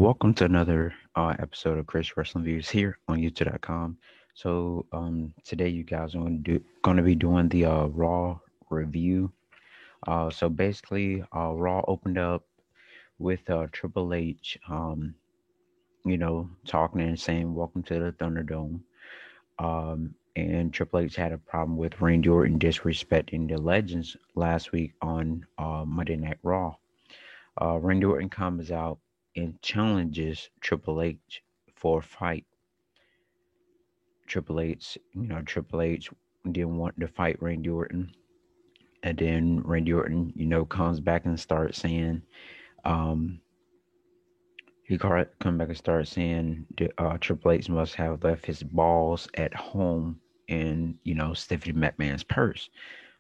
welcome to another episode of Chris Wrestling Views here on YouTube.com. Today you guys are going to be doing the Raw review. Raw opened up with Triple H, talking and saying, "Welcome to the Thunderdome." And Triple H had a problem with Randy Orton disrespecting the Legends last week on Monday Night Raw. Randy Orton comes out and challenges Triple H for a fight. Triple H didn't want to fight Randy Orton. And then Randy Orton, comes back and starts saying, um, come back and starts saying Triple H must have left his balls at home in, Stephanie McMahon's purse.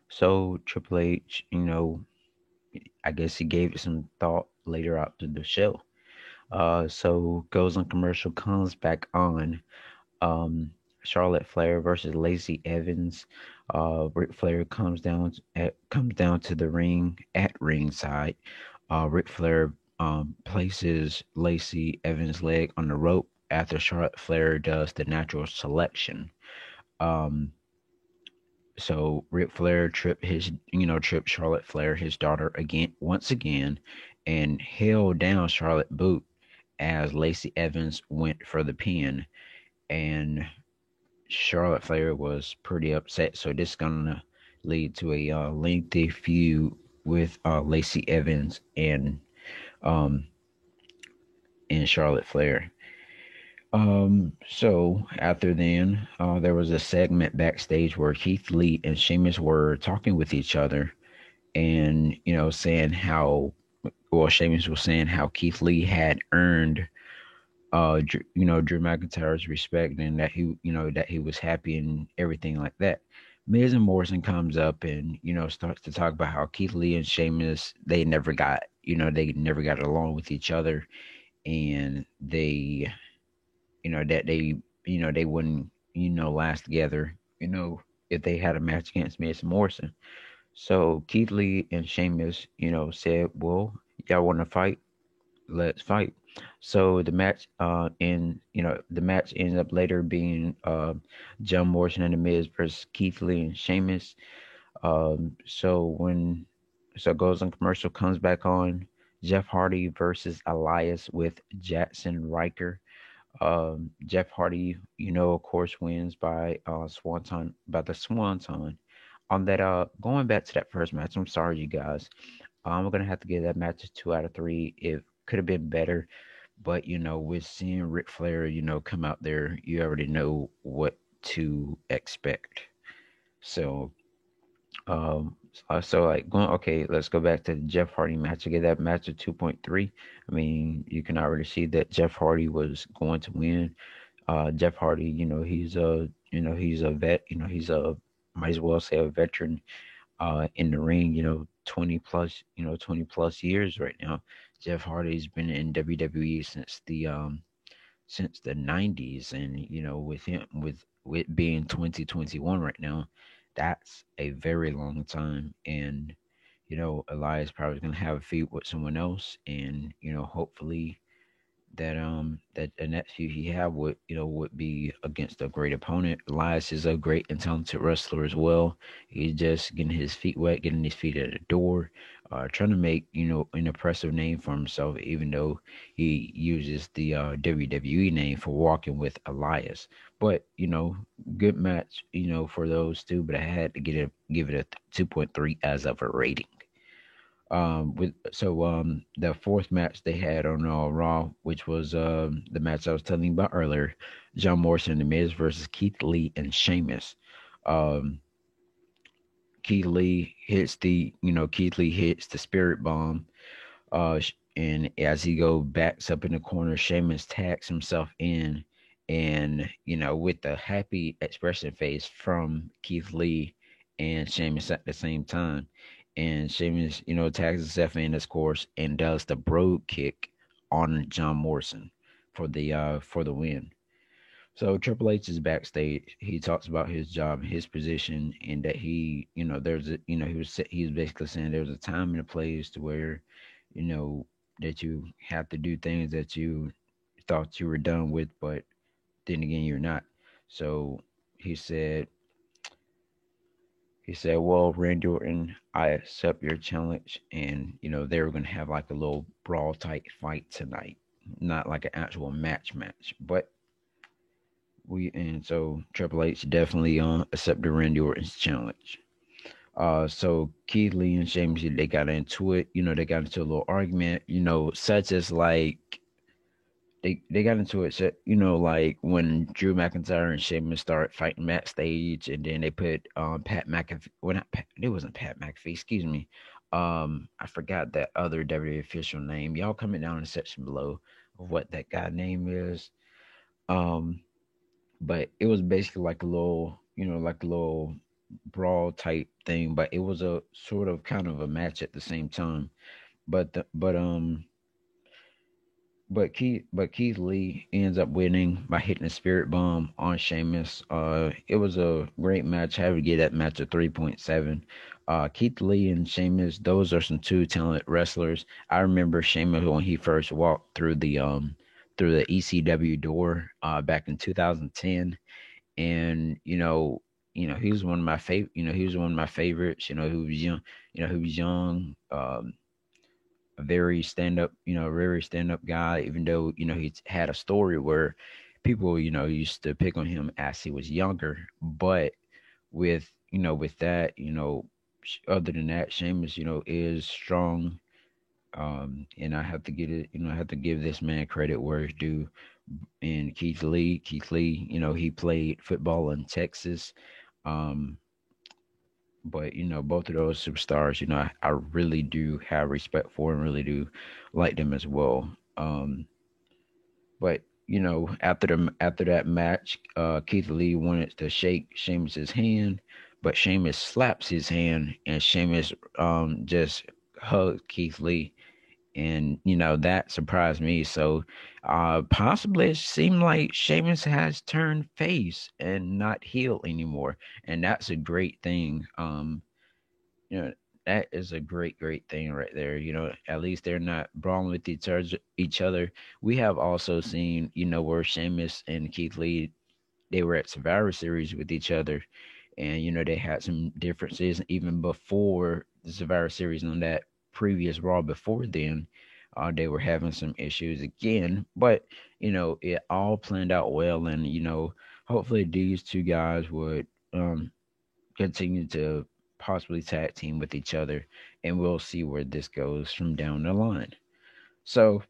So Triple H, I guess he gave it some thought later out to the show. So goes on commercial, comes back on. Um, Charlotte Flair versus Lacey Evans. Ric Flair comes down to the ring at ringside. Ric Flair places Lacey Evans' leg on the rope after Charlotte Flair does the natural selection. Um, so Ric Flair tripped Charlotte Flair, his daughter, once again, and held down Charlotte boot as Lacey Evans went for the pin, and Charlotte Flair was pretty upset. So this is gonna lead to a lengthy feud with Lacey Evans um and Charlotte Flair. So after then, there was a segment backstage where Keith Lee and Sheamus were talking with each other, and saying how, well, Sheamus was saying how Keith Lee had earned Drew McIntyre's respect, and that he was happy and everything like that. Miz and Morrison comes up and starts to talk about how Keith Lee and Sheamus, they never got along with each other, and they wouldn't last together if they had a match against Miz and Morrison. So Keith Lee and Sheamus said, well, y'all want to fight, let's fight. So the match ends up later being John Morrison and the Miz versus Keith Lee and Sheamus. So it goes on commercial, comes back on, Jeff Hardy versus Elias with Jackson Riker. Jeff Hardy, of course, wins by the Swanton. On that, going back to that first match, I'm sorry, you guys. I'm gonna have to give that match a 2 out of 3. It could have been better, but with seeing Ric Flair, come out there, you already know what to expect. So, like going, okay, let's go back to the Jeff Hardy match. I give that match a 2.3. I mean, you can already see that Jeff Hardy was going to win. Jeff Hardy, he's a vet. Might as well say a veteran in the ring, 20 plus years right now. Jeff Hardy's been in WWE since the 90s, and with him with being 2021 right now, that's a very long time. And Elias probably going to have a feud with someone else, and hopefully that the next feud he had would be against a great opponent. Elias is a great and talented wrestler as well. He's just getting his feet wet, getting his feet at the door, trying to make an impressive name for himself, even though he uses the WWE name for walking with Elias. But good match for those two. But I had to give it a 2.3 as of a rating. The fourth match they had on Raw, which was the match I was telling you about earlier, John Morrison and The Miz versus Keith Lee and Sheamus. Um, Keith Lee hits the Spirit Bomb, and as he backs up in the corner, Sheamus tags himself in, and with the happy expression face from Keith Lee and Sheamus at the same time. And Sheamus, tags himself in, of course, and does the Brogue Kick on John Morrison for the win. So Triple H is backstage. He talks about his job, his position, and that he, there's a, he was basically saying there's a time and a place to where, you know, have to do things that you thought you were done with, but then again you're not. So he said he said, "Well, Randy Orton, I accept your challenge," and they were gonna have like a little brawl type fight tonight, not like an actual match, but so Triple H definitely accepted Randy Orton's challenge. So Keith Lee and Sheamus, they got into it. They got into a little argument. Such as like they got into it. So, like when Drew McIntyre and Sheamus started fighting backstage, and then they put Pat McAfee. Well, not Pat. It wasn't Pat McAfee. Excuse me. I forgot that other WWE official name. Y'all comment down in the section below of what that guy name is. Um, but it was basically like a little, like a little brawl type thing, but it was a sort of kind of a match at the same time. But the, but Keith Lee ends up winning by hitting a spirit bomb on Sheamus. It was a great match. I would give that match a 3.7. Keith Lee and Sheamus, those are some two talented wrestlers. I remember Sheamus when he first walked through the ECW door back in 2010, and he was one of my favorite. He was one of my favorites. Who was young. Who was young. A very stand up. Very stand up guy. Even though he had a story where people used to pick on him as he was younger, but with that other than that, Sheamus is strong. And I have to get it. I have to give this man credit where it's due. And Keith Lee, he played football in Texas. Um, but both of those superstars, I really do have respect for and really do like them as well. But after that match, Keith Lee wanted to shake Sheamus's hand, but Sheamus slaps his hand, and Sheamus just hugged Keith Lee, and that surprised me. So possibly it seemed like Sheamus has turned face and not heel anymore, and that's a great thing. You know that is a great thing right there. At least they're not brawling with each other. We have also seen where Sheamus and Keith Lee, they were at Survivor Series with each other, and they had some differences even before the Survivor Series on that previous Raw before then. They were having some issues again, but it all planned out well, and hopefully these two guys would continue to possibly tag team with each other, and we'll see where this goes from down the line. So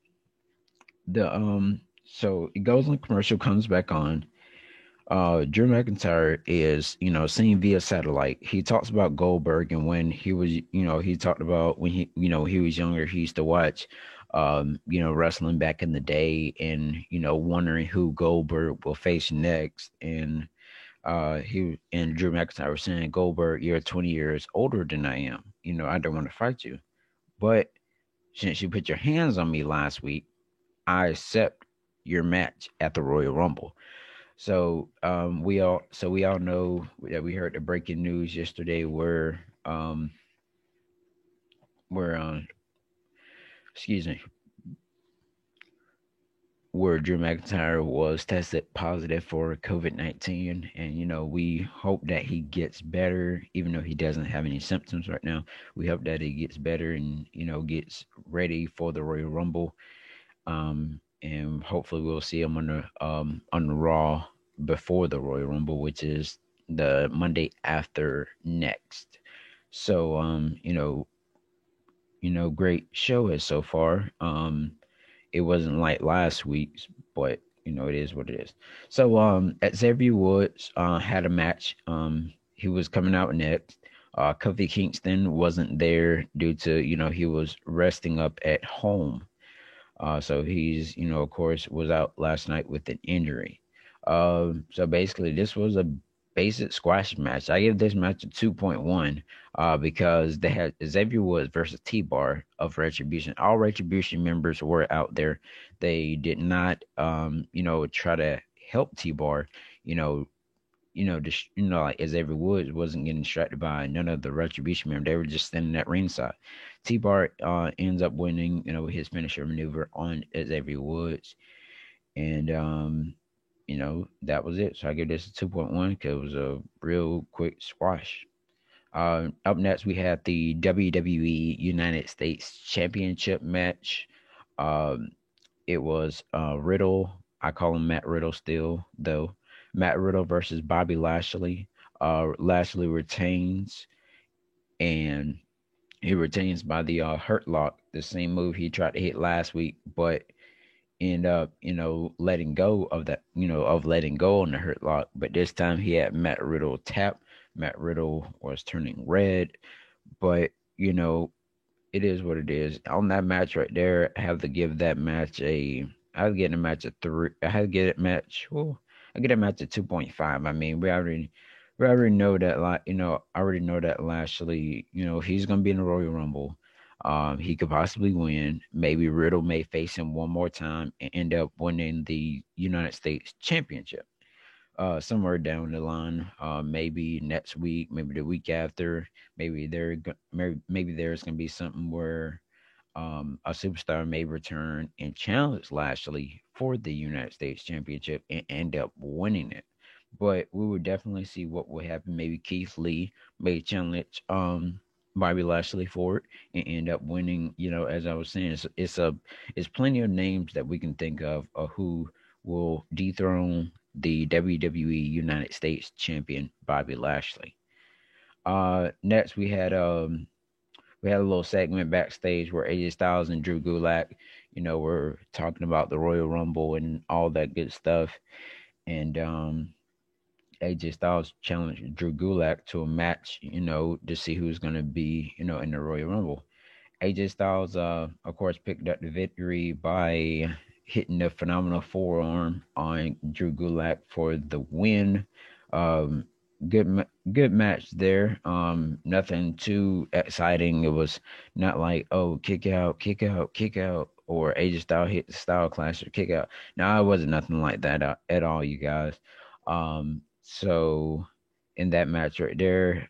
so it goes on commercial, comes back on. Drew McIntyre is, seen via satellite. He talks about Goldberg, and when he was, he talked about when he was younger, he used to watch, wrestling back in the day, and wondering who Goldberg will face next. And he and Drew McIntyre was saying, Goldberg, you're 20 years older than I am. I don't want to fight you, but since you put your hands on me last week, I accept your match at the Royal Rumble. So we all know that we heard the breaking news yesterday where excuse me, where Drew McIntyre was tested positive for COVID-19, and we hope that he gets better, even though he doesn't have any symptoms right now. We hope that he gets better and gets ready for the Royal Rumble. And hopefully we'll see him on the Raw before the Royal Rumble, which is the Monday after next. So great show as so far. It wasn't like last week's, but it is what it is. So Xavier Woods had a match. He was coming out next. Kofi Kingston wasn't there due to he was resting up at home. So he's, of course, was out last night with an injury. So basically, this was a basic squash match. I give this match a 2.1 because they had Xavier Woods versus T-Bar of Retribution. All Retribution members were out there. They did not, try to help T-Bar, you know, like Xavier Woods wasn't getting distracted by none of the Retribution members. They were just standing at ringside. T-Bar ends up winning, his finisher maneuver on Xavier Woods. And, that was it. So I give this a 2.1 because it was a real quick squash. Up next, we had the WWE United States Championship match. Um, it was Riddle. I call him Matt Riddle still, though. Matt Riddle versus Bobby Lashley. Lashley retains, and he retains by the Hurt Lock, the same move he tried to hit last week, but end up, letting go of that, of letting go on the Hurt Lock. But this time he had Matt Riddle tap. Matt Riddle was turning red, but it is what it is. On that match right there, I have to give that match I had to get a match a 3. I had to get it match. Well, I get a match at 2.5. I mean, we already know that, like, I already know that Lashley, he's gonna be in the Royal Rumble. He could possibly win. Maybe Riddle may face him one more time and end up winning the United States Championship. Somewhere down the line, maybe next week, maybe the week after, maybe there's gonna be something where a superstar may return and challenge Lashley for the United States Championship and end up winning it. But we would definitely see what would happen. Maybe Keith Lee may challenge Bobby Lashley for it and end up winning. As I was saying, it's plenty of names that we can think of who will dethrone the WWE United States Champion Bobby Lashley. Next we had a little segment backstage where AJ Styles and Drew Gulak, were talking about the Royal Rumble and all that good stuff. And AJ Styles challenged Drew Gulak to a match, to see who's going to be, in the Royal Rumble. AJ Styles, of course, picked up the victory by hitting the phenomenal forearm on Drew Gulak for the win. Um, good match there. Nothing too exciting. It was not like, oh, kick out, kick out, kick out, or AJ Styles hit the Style Clash or kick out. No, it wasn't nothing like that at all, you guys. So in that match right there,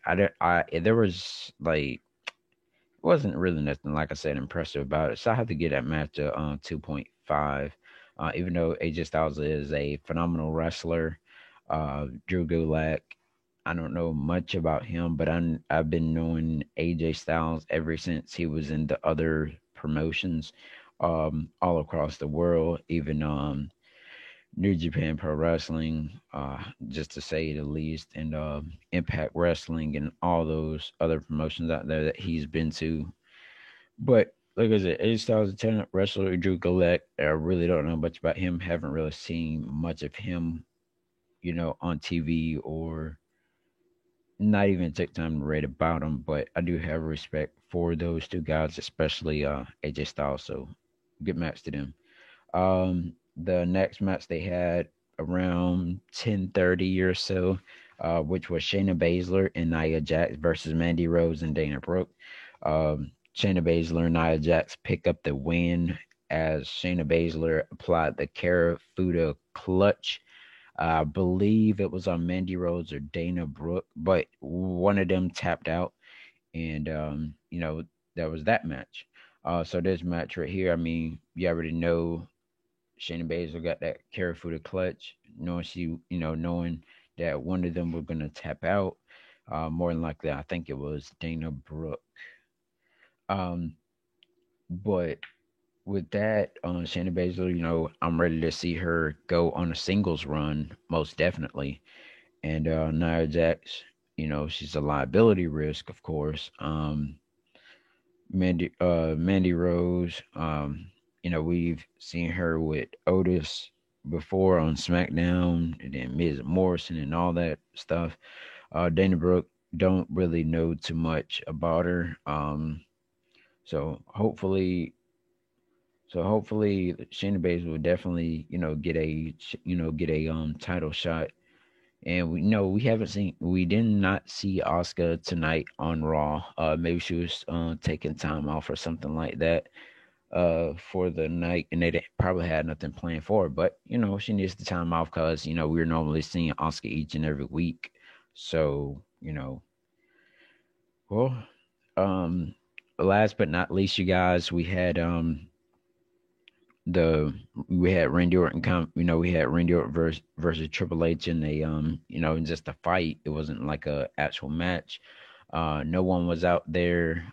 there was like wasn't really nothing, like I said, impressive about it. So I have to give that match a 2.5. Even though AJ Styles is a phenomenal wrestler, Drew Gulak, I don't know much about him, but I've been knowing AJ Styles ever since he was in the other promotions, all across the world, even New Japan Pro Wrestling, just to say the least, and Impact Wrestling and all those other promotions out there that he's been to. But like I said, AJ Styles is a talent wrestler. Drew Gulak, I really don't know much about him. Haven't really seen much of him, on TV, or not even take time to read about him. But I do have respect for those two guys, especially AJ Styles. So good match to them. The next match they had around 10:30 or so, which was Shayna Baszler and Nia Jax versus Mandy Rose and Dana Brooke. Shayna Baszler and Nia Jax pick up the win as Shayna Baszler applied the Karafuda clutch. I believe it was on Mandy Rose or Dana Brooke, but one of them tapped out, and that was that match. So this match right here, I mean, you already know Shayna Baszler got that Karafuda clutch, knowing that one of them were gonna tap out. More than likely, I think it was Dana Brooke. Um, but with that, Shayna Baszler, I'm ready to see her go on a singles run, most definitely. And Nia Jax, she's a liability risk, of course. Mandy Rose, we've seen her with Otis before on SmackDown, and then Miz Morrison and all that stuff. Dana Brooke, don't really know too much about her. So hopefully, Shayna Baszler will definitely, get a title shot. And we did not see Asuka tonight on Raw. Maybe she was taking time off or something like that. for the night, and probably had nothing planned for her. But she needs the time off because we're normally seeing Oscar each and every week. So well, um, last but not least, you guys, the we had Randy Orton we had Randy Orton versus Triple H in a in just a fight. It wasn't like a actual match. No one was out there.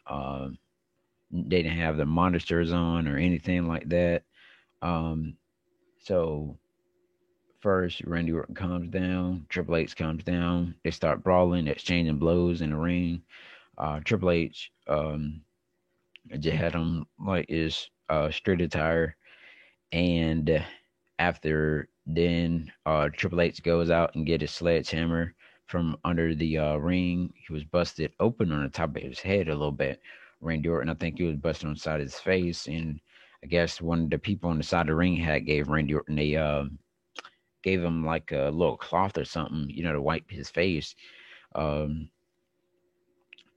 They didn't have the monitors on or anything like that. Um, so first, Randy Orton comes down, Triple H comes down. They start brawling, exchanging blows in the ring. Triple H just had him like his straight attire, and after then, Triple H goes out and get his sledgehammer from under the ring. He was busted open on the top of his head a little bit. Randy Orton, I think he was busted on the side of his face, and I guess one of the people on the side of the ring had gave Randy Orton gave him like a little cloth or something, to wipe his face. Um,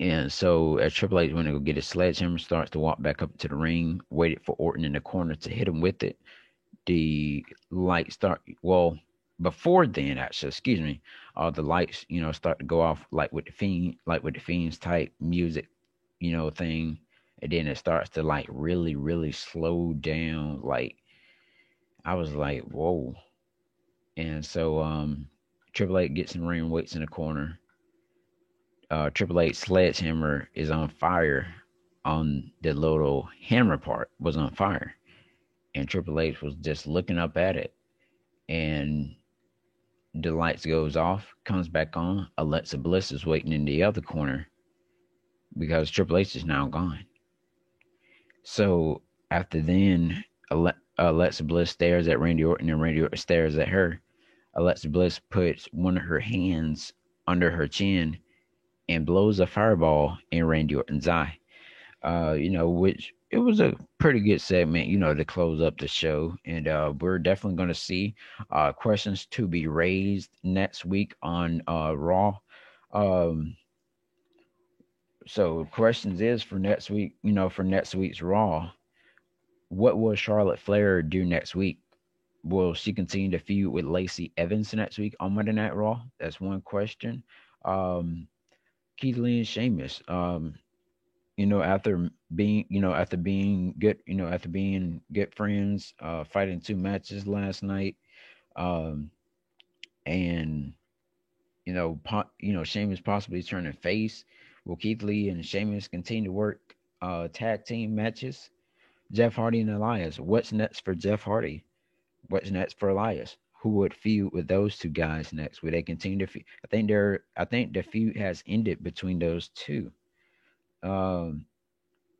and so as Triple H went to go get his sledgehammer, starts to walk back up to the ring, waited for Orton in the corner to hit him with it. The lights start, well, before then, actually, excuse me, the lights, start to go off like with the Fiends type music, thing. And then it starts to like really, really slow down. Like I was like, whoa. And so Triple H gets in the ring, waits in the corner. Triple H sledgehammer is on fire. On the little hammer part was on fire, and Triple H was just looking up at it, and the lights goes off, comes back on. Alexa Bliss is waiting in the other corner because Triple H is now gone. So after then, Alexa Bliss stares at Randy Orton, and Randy Orton stares at her. Alexa Bliss puts one of her hands under her chin and blows a fireball in Randy Orton's eye. Which it was a pretty good segment, to close up the show. And we're definitely going to see questions to be raised next week on Raw. Um, so questions is for next week, for next week's Raw. What will Charlotte Flair do next week? Will she continue to feud with Lacey Evans next week on Monday Night Raw? That's one question. Um, Keith Lee and Sheamus. After being good, after being good friends, fighting two matches last night, um, and Sheamus possibly turning face. Will Keith Lee and Sheamus continue to work tag team matches? Jeff Hardy and Elias. What's next for Jeff Hardy? What's next for Elias? Who would feud with those two guys next? Would they continue to feud? I think the feud has ended between those two. Um,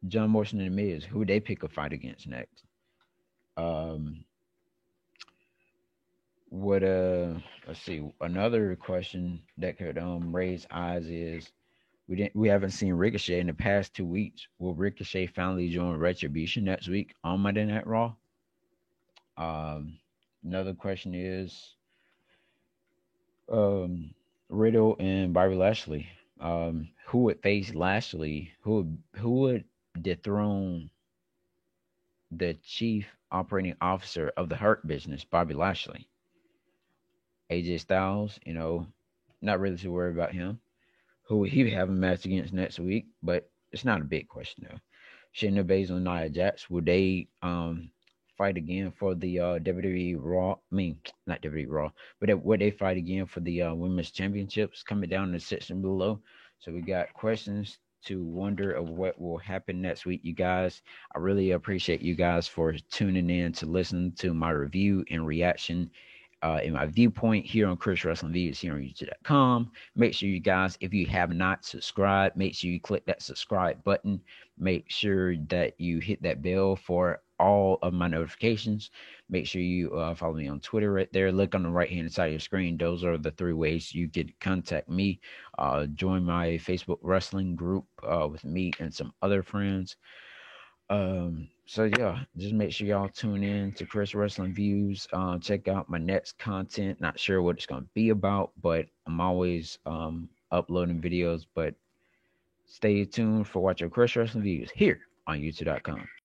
John Morrison and The Miz. Who would they pick a fight against next? Um, what let's see. Another question that could raise eyes is we haven't seen Ricochet in the past 2 weeks. Will Ricochet finally join Retribution next week on Monday Night Raw? Um, Another question is Riddle and Bobby Lashley. Who would face Lashley? Who would dethrone the chief operating officer of the Hurt Business, Bobby Lashley? AJ Styles, not really too worried about him. Who would he have a match against next week? But it's not a big question though. Shayna Baszler and Nia Jax, would they fight again for the WWE Raw? I mean, not WWE Raw, but would they fight again for the Women's Championships? Coming down in the section below. So we got questions to wonder of what will happen next week, you guys. I really appreciate you guys for tuning in to listen to my review and reaction in my viewpoint here on Chris Wrestling Views here on YouTube.com. Make sure you guys, if you have not subscribed, make sure you click that subscribe button. Make sure that you hit that bell for all of my notifications. Make sure you follow me on Twitter right there. Look on the right hand side of your screen. Those are the 3 ways you can contact me. Join my Facebook wrestling group with me and some other friends. So yeah, just make sure y'all tune in to Chris Wrestling Views. Check out my next content. Not sure what it's gonna be about, but I'm always uploading videos. But stay tuned for watching Chris Wrestling Views here on YouTube.com.